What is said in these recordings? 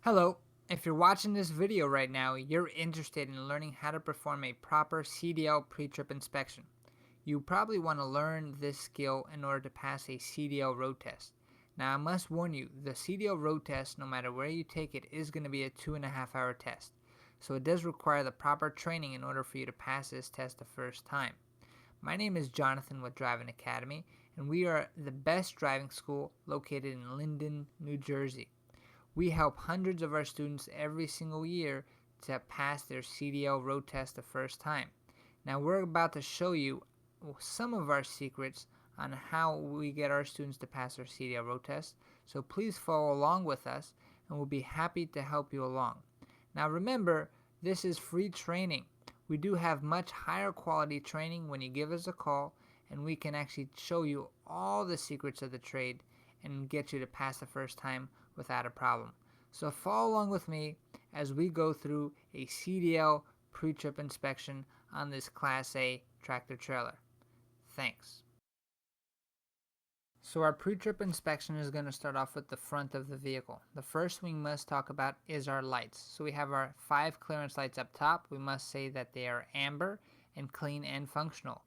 Hello, if you're watching this video right now, you're interested in learning how to perform a proper CDL pre-trip inspection. You probably want to learn this skill in order to pass a CDL road test. Now I must warn you, the CDL road test, no matter where you take it, is going to be a 2.5 hour test. So it does require the proper training in order for you to pass this test the first time. My name is Jonathan with Driving Academy, and we are the best driving school located in Linden, New Jersey. We help hundreds of our students every single year to pass their CDL road test the first time. Now we're about to show you some of our secrets on how we get our students to pass their CDL road test, so please follow along with us and we'll be happy to help you along. Now remember, this is free training. We do have much higher quality training when you give us a call, and we can actually show you all the secrets of the trade and get you to pass the first time without a problem. So follow along with me as we go through a CDL pre-trip inspection on this Class A tractor trailer. Thanks. So our pre-trip inspection is going to start off with the front of the vehicle. The first we must talk about is our lights. So we have our 5 clearance lights up top. We must say that they are amber and clean and functional.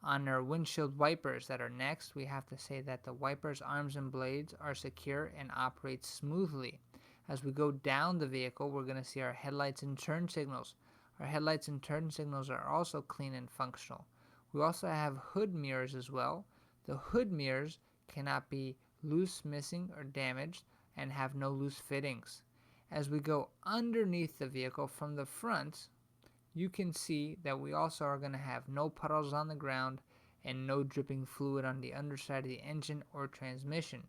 On our windshield wipers that are next, we have to say that the wipers, arms, and blades are secure and operate smoothly. As we go down the vehicle, we're going to see our headlights and turn signals. Our headlights and turn signals are also clean and functional. We also have hood mirrors as well. The hood mirrors cannot be loose, missing, or damaged, and have no loose fittings. As we go underneath the vehicle from the front, you can see that we also are going to have no puddles on the ground and no dripping fluid on the underside of the engine or transmission.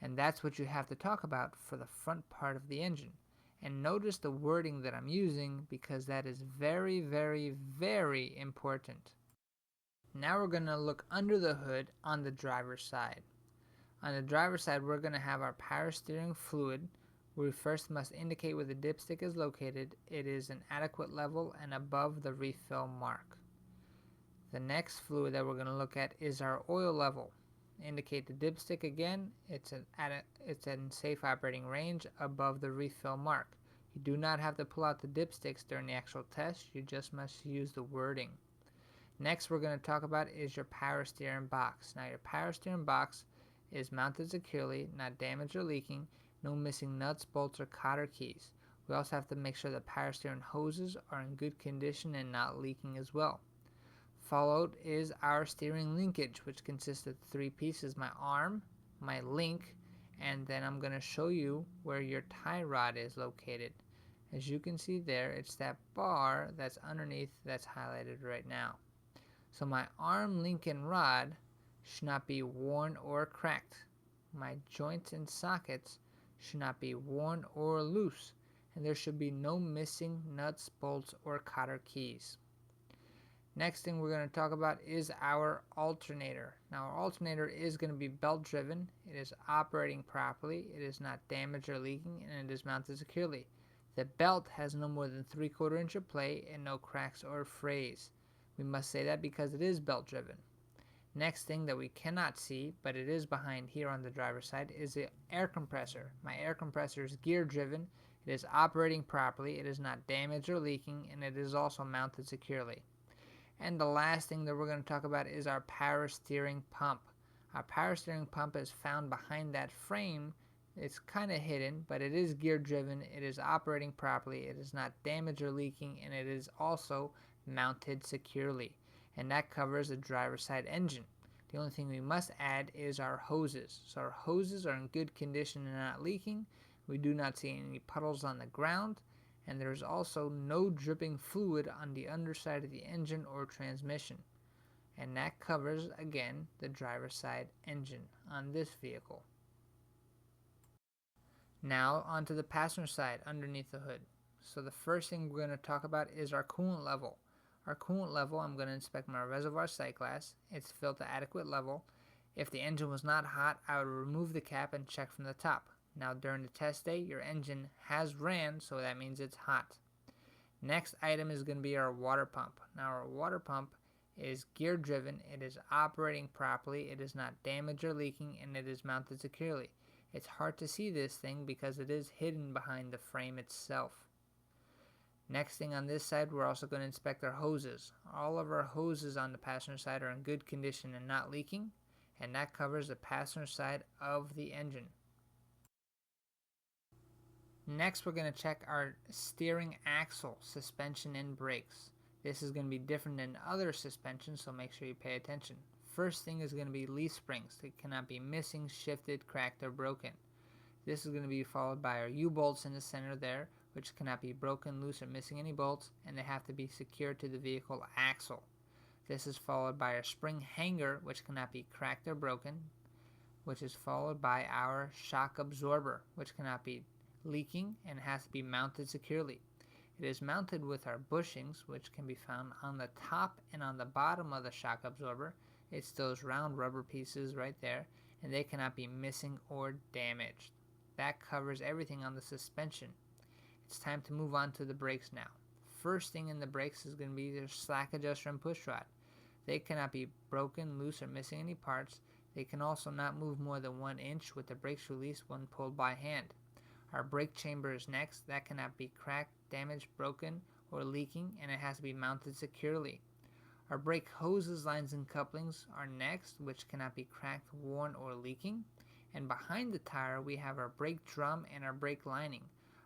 And that's what you have to talk about for the front part of the engine. And notice the wording that I'm using, because that is very, very, very important. Now we're going to look under the hood on the driver's side. On the driver's side, we're going to have our power steering fluid. We first must indicate where the dipstick is located. It is an adequate level and above the refill mark. The next fluid that we're going to look at is our oil level. Indicate the dipstick again. It's in safe operating range above the refill mark. You do not have to pull out the dipsticks during the actual test. You just must use the wording. Next we're going to talk about is your power steering box. Now your power steering box is mounted securely, not damaged or leaking. No missing nuts, bolts, or cotter keys. We also have to make sure the power steering hoses are in good condition and not leaking as well. Followed is our steering linkage, which consists of 3 pieces: my arm, my link, and then I'm going to show you where your tie rod is located. As you can see there, it's that bar that's underneath that's highlighted right now. So my arm, link, and rod should not be worn or cracked. My joints and sockets should not be worn or loose, and there should be no missing nuts, bolts, or cotter keys. Next thing we're going to talk about is our alternator. Now our alternator is going to be belt driven. It is operating properly. It is not damaged or leaking, and it is mounted securely. The belt has no more than 3/4 inch of play and no cracks or frays. We must say that because it is belt driven. Next thing that we cannot see, but it is behind here on the driver's side, is the air compressor. My air compressor is gear driven. It is operating properly. It is not damaged or leaking, and it is also mounted securely. And the last thing that we're going to talk about is our power steering pump. Our power steering pump is found behind that frame. It's kind of hidden, but it is gear driven. It is operating properly. It is not damaged or leaking, and it is also mounted securely. And that covers the driver's side engine. The only thing we must add is our hoses. So our hoses are in good condition and not leaking. We do not see any puddles on the ground, and there is also no dripping fluid on the underside of the engine or transmission. And that covers, again, the driver's side engine on this vehicle. Now onto the passenger side underneath the hood. So the first thing we're going to talk about is our coolant level. Our coolant level, I'm going to inspect my reservoir sight glass. It's filled to adequate level. If the engine was not hot, I would remove the cap and check from the top. Now during the test day, your engine has ran, so that means it's hot. Next item is going to be our water pump. Now our water pump is gear driven, it is operating properly, it is not damaged or leaking, and it is mounted securely. It's hard to see this thing because it is hidden behind the frame itself. Next thing on this side, we're also going to inspect our hoses. All of our hoses on the passenger side are in good condition and not leaking, and that covers the passenger side of the engine. Next, we're going to check our steering axle, suspension, and brakes. This is going to be different than other suspensions, so make sure you pay attention. First thing is going to be leaf springs. They cannot be missing, shifted, cracked, or broken. This is going to be followed by our U-bolts in the center there, which cannot be broken, loose, or missing any bolts, and they have to be secured to the vehicle axle. This is followed by our spring hanger, which cannot be cracked or broken, which is followed by our shock absorber, which cannot be leaking and has to be mounted securely. It is mounted with our bushings, which can be found on the top and on the bottom of the shock absorber. It's those round rubber pieces right there, and they cannot be missing or damaged. That covers everything on the suspension. It's time to move on to the brakes now. First thing in the brakes is going to be your slack adjuster and push rod. They cannot be broken, loose, or missing any parts. They can also not move more than 1 inch with the brakes released when pulled by hand. Our brake chamber is next. That cannot be cracked, damaged, broken, or leaking, and it has to be mounted securely. Our brake hoses, lines, and couplings are next, which cannot be cracked, worn, or leaking. And behind the tire, we have our brake drum and our brake lining.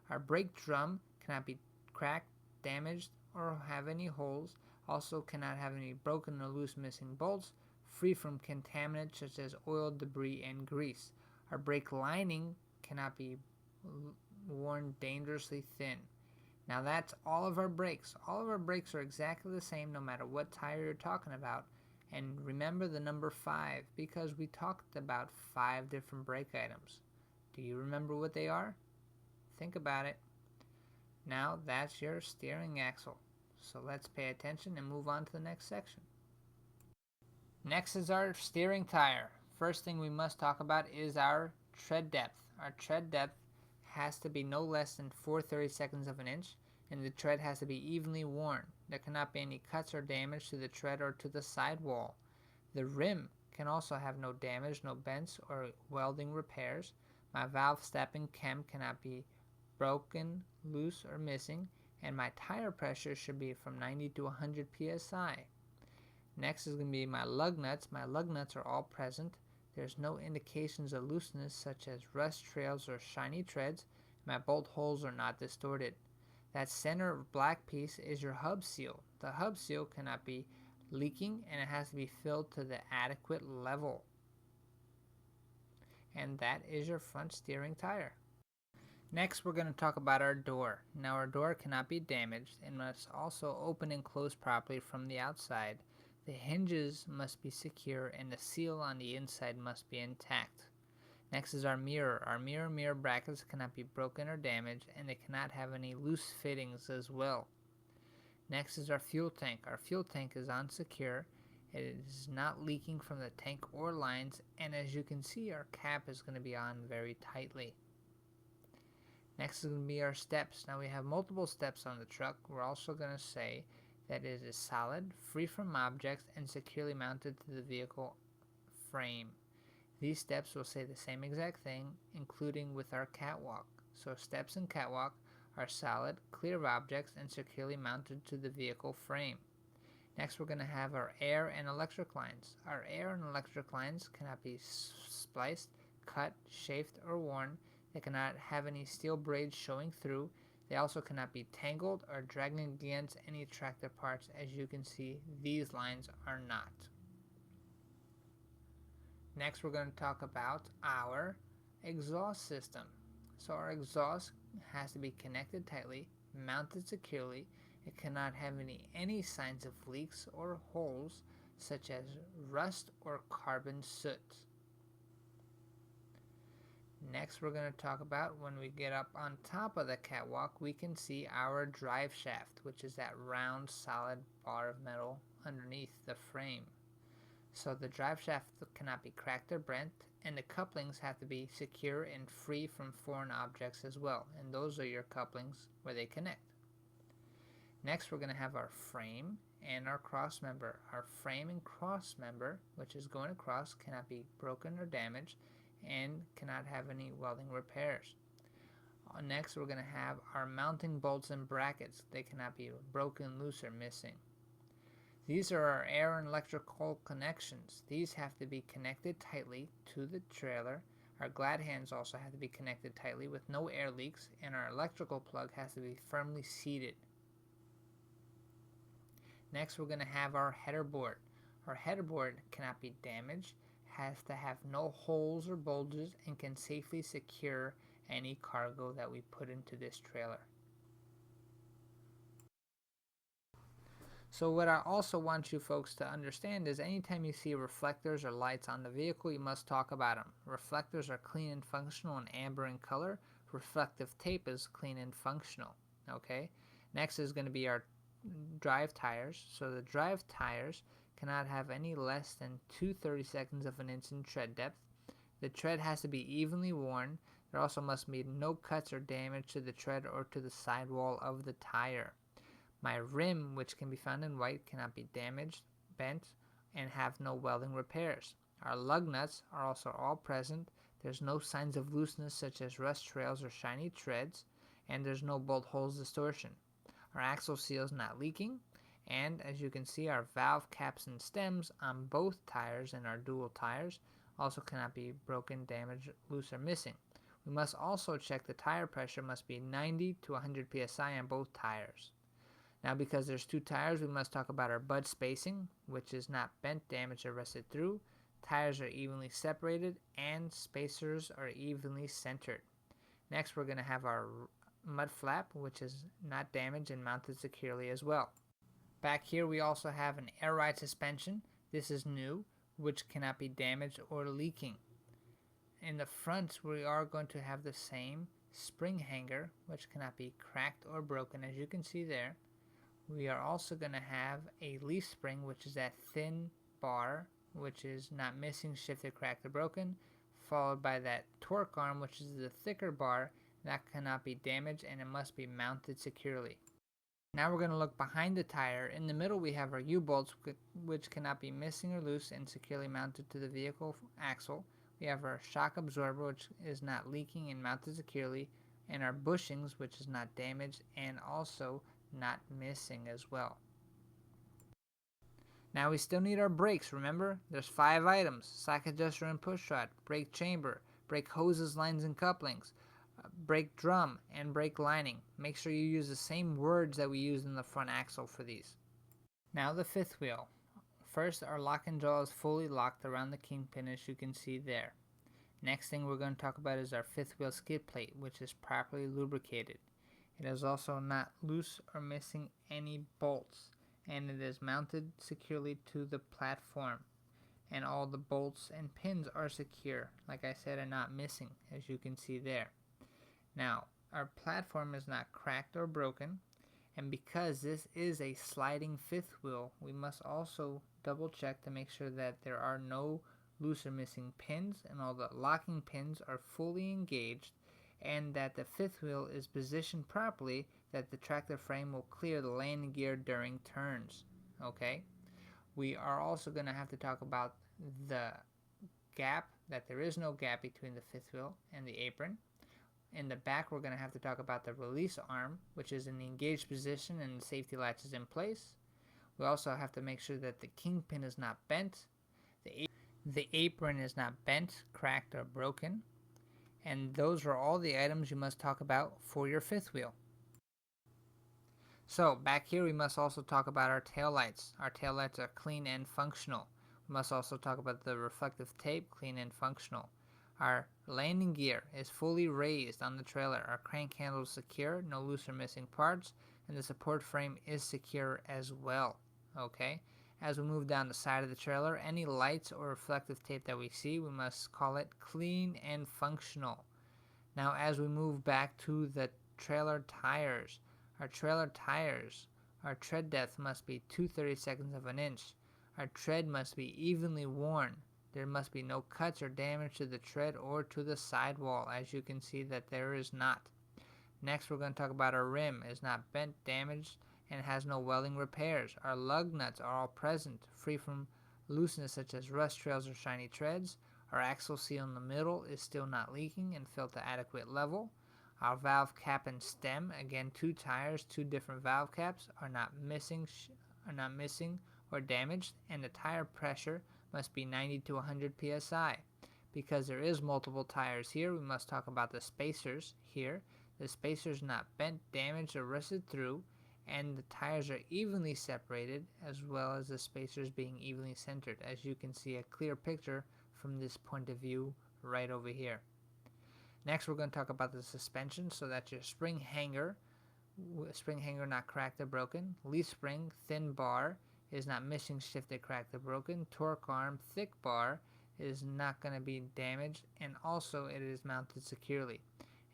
Our brake drum cannot be cracked, damaged, or have any holes. Also cannot have any broken or loose missing bolts, free from contaminants such as oil, debris, and grease. Our brake lining cannot be worn dangerously thin. Now that's all of our brakes. All of our brakes are exactly the same no matter what tire you're talking about. And remember the number 5 because we talked about 5 different brake items. Do you remember what they are? Think about it. Now that's your steering axle. So let's pay attention and move on to the next section. Next is our steering tire. First thing we must talk about is our tread depth. Our tread depth has to be no less than 4/32 of an inch, and the tread has to be evenly worn. There cannot be any cuts or damage to the tread or to the sidewall. The rim can also have no damage, no bends or welding repairs. My valve step and chem cannot be broken, loose, or missing, and my tire pressure should be from 90 to 100 psi. Next is going to be my lug nuts. My lug nuts are all present. There's no indications of looseness such as rust trails or shiny treads. My bolt holes are not distorted. That center black piece is your hub seal. The hub seal cannot be leaking and it has to be filled to the adequate level. And that is your front steering tire. Next, we're going to talk about our door. Now, our door cannot be damaged and must also open and close properly from the outside. The hinges must be secure and the seal on the inside must be intact. Next is our mirror. Our mirror brackets cannot be broken or damaged, and they cannot have any loose fittings as well. Next is our fuel tank. Our fuel tank is unsecure. It is not leaking from the tank or lines, and as you can see, our cap is going to be on very tightly. Next is going to be our steps. Now we have multiple steps on the truck. We're also going to say that it is solid, free from objects, and securely mounted to the vehicle frame. These steps will say the same exact thing, including with our catwalk. So steps and catwalk are solid, clear of objects, and securely mounted to the vehicle frame. Next, we're going to have our air and electric lines. Our air and electric lines cannot be spliced, cut, chafed, or worn. They cannot have any steel braids showing through. They also cannot be tangled or dragging against any tractor parts. As you can see, these lines are not. Next, we're going to talk about our exhaust system. So our exhaust has to be connected tightly, mounted securely. It cannot have any signs of leaks or holes, such as rust or carbon soot. Next, we're going to talk about when we get up on top of the catwalk, we can see our drive shaft, which is that round, solid bar of metal underneath the frame. So the drive shaft cannot be cracked or bent, and the couplings have to be secure and free from foreign objects as well, and those are your couplings where they connect. Next, we're going to have our frame and our cross member. Our frame and cross member, which is going across, cannot be broken or damaged. and cannot have any welding repairs. Next, we're going to have our mounting bolts and brackets. They cannot be broken, loose, or missing. These are our air and electrical connections. These have to be connected tightly to the trailer. Our glad hands also have to be connected tightly with no air leaks, and our electrical plug has to be firmly seated. Next, we're going to have our header board. Our header board cannot be damaged, has to have no holes or bulges, and can safely secure any cargo that we put into this trailer. So what I also want you folks to understand is anytime you see reflectors or lights on the vehicle, you must talk about them. Reflectors are clean and functional and amber in color. Reflective tape is clean and functional. Okay. Next is going to be our drive tires. So the drive tires cannot have any less than 2/32 of an inch in tread depth. The tread has to be evenly worn. There also must be no cuts or damage to the tread or to the sidewall of the tire. My rim, which can be found in white, cannot be damaged, bent, and have no welding repairs. Our lug nuts are also all present. There's no signs of looseness such as rust trails or shiny treads, and there's no bolt holes distortion. Our axle seal is not leaking, and as you can see, our valve caps and stems on both tires and our dual tires also cannot be broken, damaged, loose, or missing. We must also check the tire pressure must be 90 to 100 psi on both tires. Now, because there's two tires, we must talk about our bud spacing, which is not bent, damaged, or rusted through. Tires are evenly separated, and spacers are evenly centered. Next, we're going to have our mud flap, which is not damaged and mounted securely as well. Back here, we also have an air ride suspension. This is new, which cannot be damaged or leaking. In the front, we are going to have the same spring hanger, which cannot be cracked or broken, as you can see there. We are also going to have a leaf spring, which is that thin bar, which is not missing, shifted, cracked, or broken, followed by that torque arm, which is the thicker bar that cannot be damaged and it must be mounted securely. Now we're going to look behind the tire. In the middle we have our U-bolts, which cannot be missing or loose and securely mounted to the vehicle axle. We have our shock absorber, which is not leaking and mounted securely, and our bushings, which is not damaged and also not missing as well. Now we still need our brakes. Remember, there's 5 items: sock adjuster and push rod, brake chamber, brake hoses, lines, and couplings, brake drum, and brake lining. Make sure you use the same words that we used in the front axle for these. Now the fifth wheel. First, our lock and jaw is fully locked around the kingpin, as you can see there. Next thing we're going to talk about is our fifth wheel skid plate, which is properly lubricated. It is also not loose or missing any bolts, and it is mounted securely to the platform, and all the bolts and pins are secure, like I said, and not missing, as you can see there. Now, our platform is not cracked or broken, and because this is a sliding fifth wheel, we must also double check to make sure that there are no loose or missing pins, and all the locking pins are fully engaged, and that the fifth wheel is positioned properly, that the tractor frame will clear the landing gear during turns. Okay, we are also going to have to talk about the gap, that there is no gap between the fifth wheel and the apron. In the back, we're going to have to talk about the release arm, which is in the engaged position and the safety latch is in place. We also have to make sure that the kingpin is not bent, the apron is not bent, cracked, or broken. And those are all the items you must talk about for your fifth wheel. So back here we must also talk about our taillights. Our taillights are clean and functional. We must also talk about the reflective tape, clean and functional. Our landing gear is fully raised on the trailer. Our crank handle is secure, no loose or missing parts, and the support frame is secure as well. Okay? As we move down the side of the trailer, any lights or reflective tape that we see, we must call it clean and functional. Now as we move back to the trailer tires, our tread depth must be 2/32 of an inch. Our tread must be evenly worn. There must be no cuts or damage to the tread or to the sidewall, as you can see that there is not. Next we're going to talk about our rim. It is not bent, damaged, and has no welding repairs. Our lug nuts are all present, free from looseness such as rust trails or shiny treads. Our axle seal in the middle is still not leaking and filled to adequate level. Our valve cap and stem, again 2 tires, 2 different valve caps, are not missing or damaged, and the tire pressure must be 90 to 100 psi. Because there is multiple tires here, we must talk about the spacers here. The spacers not bent, damaged, or rusted through, and the tires are evenly separated, as well as the spacers being evenly centered, as you can see a clear picture from this point of view right over here. Next, we're going to talk about the suspension. So that's your spring hanger not cracked or broken, leaf spring thin bar is not missing, shifted, cracked, or broken, torque arm thick bar is not going to be damaged, and also it is mounted securely.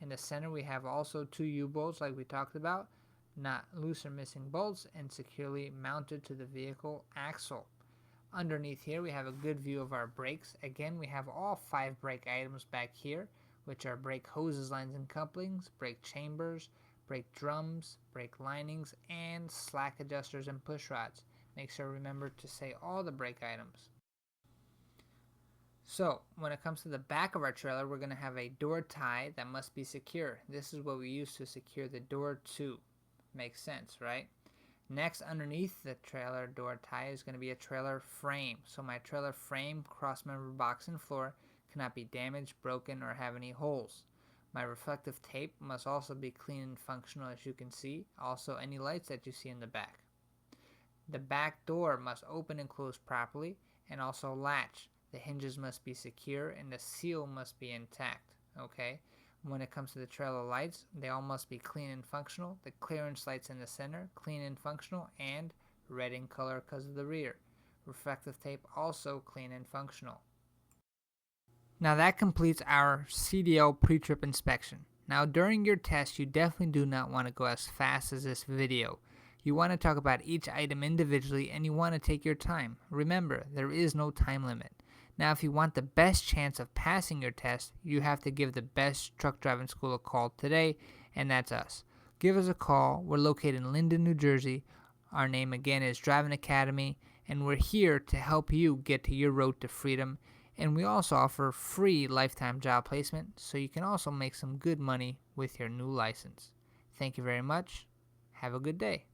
In the center we have also 2 U-bolts like we talked about, not loose or missing bolts, and securely mounted to the vehicle axle. Underneath here we have a good view of our brakes. Again, we have all 5 brake items back here, which are brake hoses, lines, and couplings, brake chambers, brake drums, brake linings, and slack adjusters and push rods. Make sure to remember to say all the brake items. So, when it comes to the back of our trailer, we're going to have a door tie that must be secure. This is what we use to secure the door to. Makes sense, right? Next, underneath the trailer door tie is going to be a trailer frame. So my trailer frame, cross-member box, and floor cannot be damaged, broken, or have any holes. My reflective tape must also be clean and functional, as you can see. Also, any lights that you see in the back. The back door must open and close properly, and also latch. The hinges must be secure, and the seal must be intact. Okay? When it comes to the trailer lights, they all must be clean and functional. The clearance lights in the center, clean and functional, and red in color because of the rear. Reflective tape also clean and functional. Now that completes our CDL pre-trip inspection. Now during your test, you definitely do not want to go as fast as this video. You want to talk about each item individually, and you want to take your time. Remember, there is no time limit. Now if you want the best chance of passing your test, you have to give the best truck driving school a call today, and that's us. Give us a call. We're located in Linden, New Jersey. Our name again is Driving Academy, and we're here to help you get to your road to freedom. And we also offer free lifetime job placement, so you can also make some good money with your new license. Thank you very much. Have a good day.